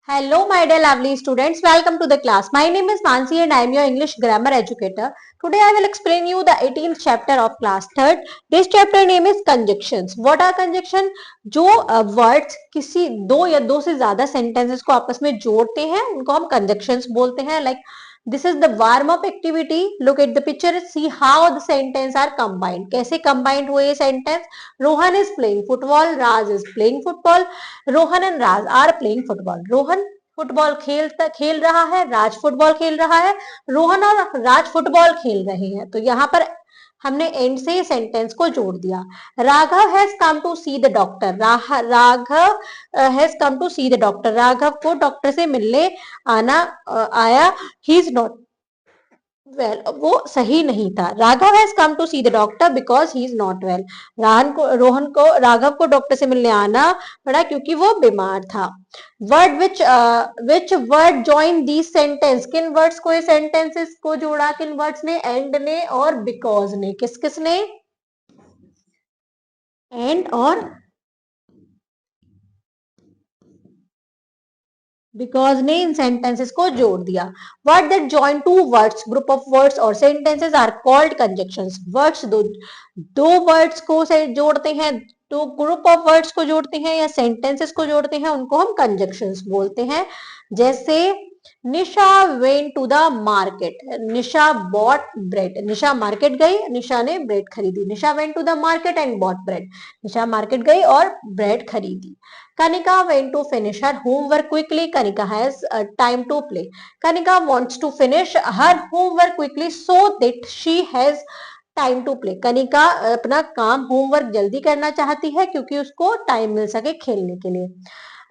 Hello, my dear lovely students. Welcome to the class. My name is Mansi and I am your English grammar educator. Today I will explain you the 18th chapter of class 3rd. This chapter name is conjunctions. What are conjunction? जो words किसी दो या दो से ज्यादा sentences को आपस में जोड़ते हैं उनको हम conjunctions बोलते हैं. Like this is the warm up activity. Look at the picture. See how the sentence are combined. कैसे combined हुए ये sentence? Rohan is playing football. Raj is playing football. Rohan and Raj are playing football. Rohan football खेल रहा है, राज football खेल रहा है. रोहन और राज फुटबॉल खेल रहे हैं. तो यहाँ पर हमने एंड से सेंटेंस को जोड़ दिया. Raghav has come to see the doctor. Raghav has come to see the doctor. Raghav को डॉक्टर से मिलने आया. He is not well. वो सही नहीं था. Raghav has come to see the doctor because he is not well. Rohan को राघव को डॉक्टर से मिलने आना पड़ा क्योंकि वो बीमार था. Word which word join the sentence. किन वर्ड्स को ये सेंटेंसेस को जोड़ा? किन वर्ड्स ने? एंड ने और बिकॉज ने. किस किस ने? एंड और बिकॉज ने इन सेंटेंसेस को जोड़ दिया. Word that join two words, group of words और sentences are called conjunctions. Words दो वर्ड्स को से जोड़ते हैं, तो ग्रुप ऑफ वर्ड्स को जोड़ते हैं या सेंटेंसेस को जोड़ते हैं उनको हम कंजक्शंस बोलते हैं. जैसे Nisha went to the market. Nisha bought bread. Nisha market गई, निशा ने ब्रेड खरीदी. Nisha went to the market and bought bread. Nisha market गई और ब्रेड खरीदी. Kanika went to finish her homework quickly. Kanika has time to play. Kanika wants to finish her homework quickly so that she has time to play. Kanika अपना काम homework जल्दी करना चाहती है क्योंकि उसको टाइम मिल सके खेलने के लिए.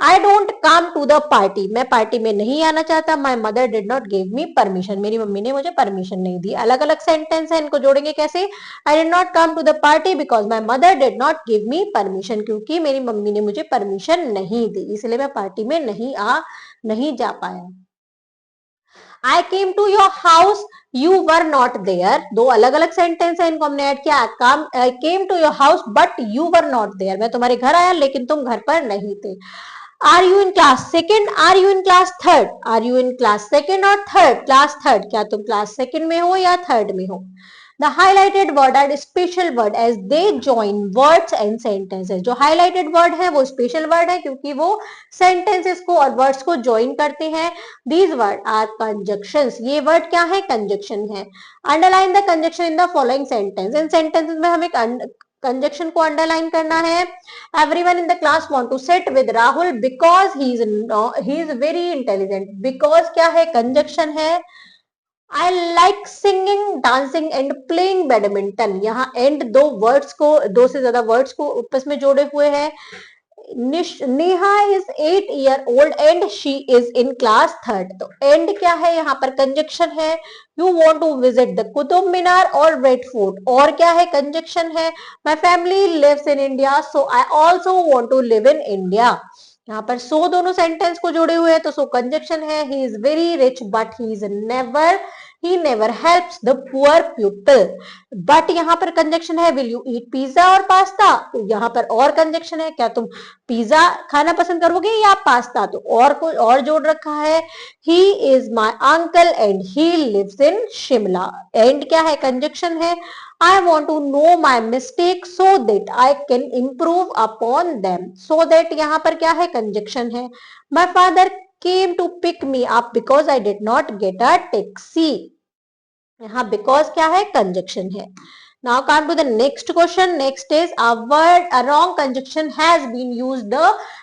I don't come to the party. मैं पार्टी में नहीं आना चाहता. My mother did not give me permission. मेरी मम्मी ने मुझे परमिशन नहीं दी. अलग अलग सेंटेंस है, इनको जोड़ेंगे कैसे? I did not come to the party because my mother did not give me permission. क्योंकि मेरी मम्मी ने मुझे परमिशन नहीं दी, इसलिए मैं पार्टी में नहीं जा पाया. I came to your house, you were not there. दो अलग अलग सेंटेंस है, इनको हमने ऐड किया. I came to your house but you were not there. मैं तुम्हारे घर आया लेकिन तुम घर पर नहीं थे. Are you in class second, are you in class third. Are you in class second और थर्ड? Class third. क्या तुम क्लास सेकेंड में हो या थर्ड में हो? The highlighted word are special word as they join words and sentences. जो highlighted word है वो special word है क्योंकि वो sentences को और words को join करते हैं. These words are conjunctions. ये word क्या है? Conjunction है. Underline the conjunction in the following sentence. In sentences में हमें conjunction को underline करना है. Everyone in the class want to sit with Rahul because he is very intelligent. Because क्या है? Conjunction है. I like singing, dancing and playing badminton. यहाँ and दो वर्ड्स को, दो से ज्यादा वर्ड्स को आपस में जोड़े हुए हैं. Neha is 8 years old and she is in class third. तो एंड क्या है? यहाँ पर कंजक्शन है. You want to visit the Qutub Minar और रेड फोर्ट. और क्या है? कंजक्शन है. My family lives in India so I also want to live in India. यहाँ पर सो दोनों सेंटेंस को जोड़े हुए हैं तो सो कंजक्शन है. He is very rich but he never helps the poor people. But यहाँ पर कंजक्शन है. विल यू ईट पिज्जा और पास्ता. तो यहाँ पर और कंजक्शन है. क्या तुम पिज्जा खाना पसंद करोगे या पास्ता? तो और कोई और जोड़ रखा है. He is my uncle and he lives in Shimla. And क्या है? कंजक्शन है. I want to know my mistakes so that I can improve upon them. So that यहाँ पर क्या है? कंजक्शन है. My father came to pick me up because I did not get a taxi. यहाँ because क्या है? Conjunction है. Now come to the next question. Next is a wrong conjunction has been used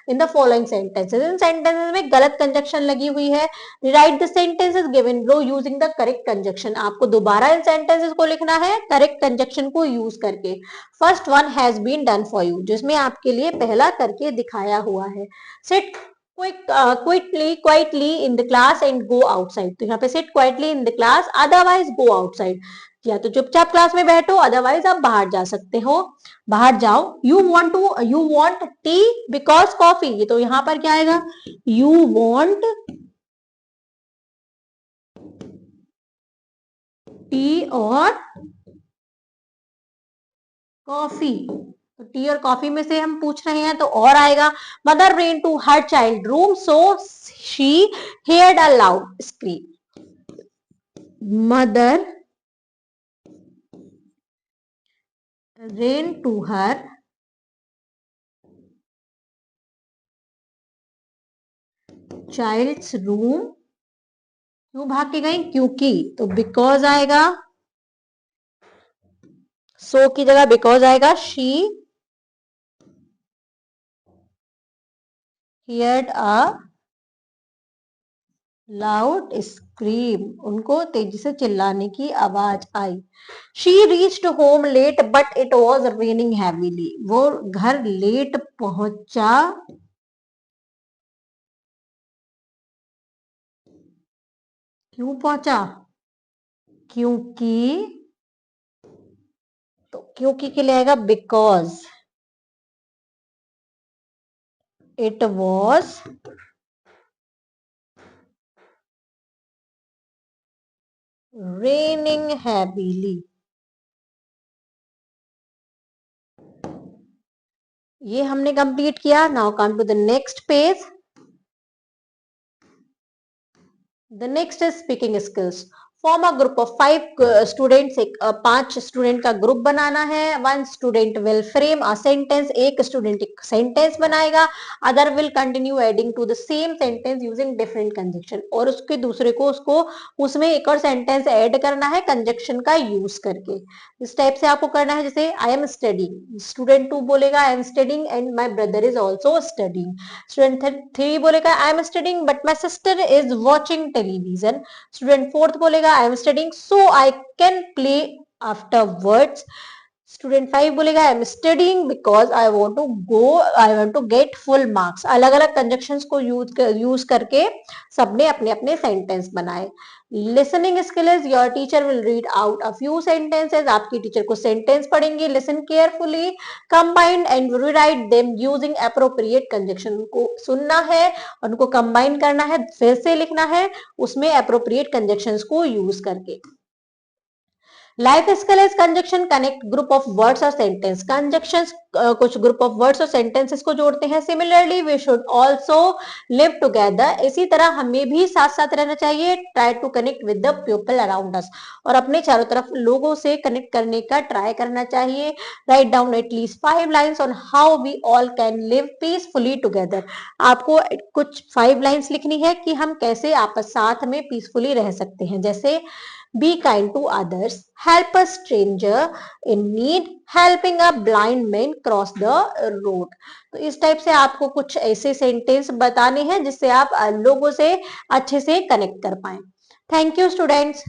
in the following sentences. In sentences में गलत conjunction लगी हुई है. Rewrite the sentences given below using the correct conjunction. आपको दोबारा इन sentences को लिखना है correct conjunction को use करके. First one has been done for you, जिसमें आपके लिए पहला करके दिखाया हुआ है. Sit quietly in the class and go outside. तो यहाँ पे sit quietly in the class, otherwise go outside. या तो चुपचाप क्लास में बैठो, अदरवाइज आप बाहर जा सकते हो, बाहर जाओ. You want tea because coffee. ये तो यहाँ पर क्या आएगा? यू वॉन्ट टी और कॉफी. तो टी और कॉफी में से हम पूछ रहे हैं तो और आएगा. Mother went to her child room so she heard a loud scream. Mother ran to her child's room. क्यों भाग के गई? क्योंकि, तो बिकॉज आएगा, सो की जगह बिकॉज आएगा. She heard a loud scream, उनको तेजी से चिल्लाने की आवाज आई. She reached home late but it was raining heavily, वो घर लेट पहुंचा, क्यों पहुंचा? क्योंकि, तो क्योंकि के लिए आएगा because it was raining heavily. ये हमने कंप्लीट किया. Now come to the next page. The next is speaking skills. Form a group of 5 students. एक 5 स्टूडेंट का ग्रुप बनाना है. One student will frame a sentence. एक स्टूडेंट एक sentence बनाएगा. Other will continue adding to the same sentence using different conjunction. और उसके दूसरे को उसको उसमें एक और सेंटेंस ऐड करना है कंजक्शन का यूज करके. इस टाइप से आपको करना है. जैसे आई एम स्टडिंग, स्टूडेंट 2 बोलेगा I am studying and my brother is also studying. Student 3 बोलेगा I am studying but my sister is watching television. Student 4 बोलेगा I am studying so I can play afterwards. Student 5 बोलेगा I am studying because I want to get full marks. अलग अलग conjunctions को use करके सबने अपने अपने sentence बनाए. Listening skill is your teacher will read out a few sentences. आपकी टीचर को सेंटेंस पढ़ेंगे. Listen carefully, combine and rewrite them using appropriate conjunction. उनको सुनना है, उनको कंबाइन करना है, फिर से लिखना है उसमें एप्रोप्रिएट कंजक्शंस को यूज करके. Life skill is conjunction connect group of words और सेंटेंस. कंजक्शंस कुछ ग्रुप ऑफ वर्ड्स और सेंटेंसेस को जोड़ते हैं. Similarly we should also live together. इसी तरह हमें भी साथ साथ रहना चाहिए. Try to connect with the people around us, और अपने चारों तरफ लोगों से कनेक्ट करने का ट्राई करना चाहिए. Write down at least 5 lines on how we all can live peacefully together. आपको कुछ 5 लाइन्स लिखनी है कि हम कैसे आपस साथ में पीसफुली रह सकते हैं. जैसे be kind to others, help a stranger in need, helping a blind man cross the road. तो इस टाइप से आपको कुछ ऐसे सेंटेंस बताने हैं जिससे आप लोगों से अच्छे से कनेक्ट कर पाए. Thank you students.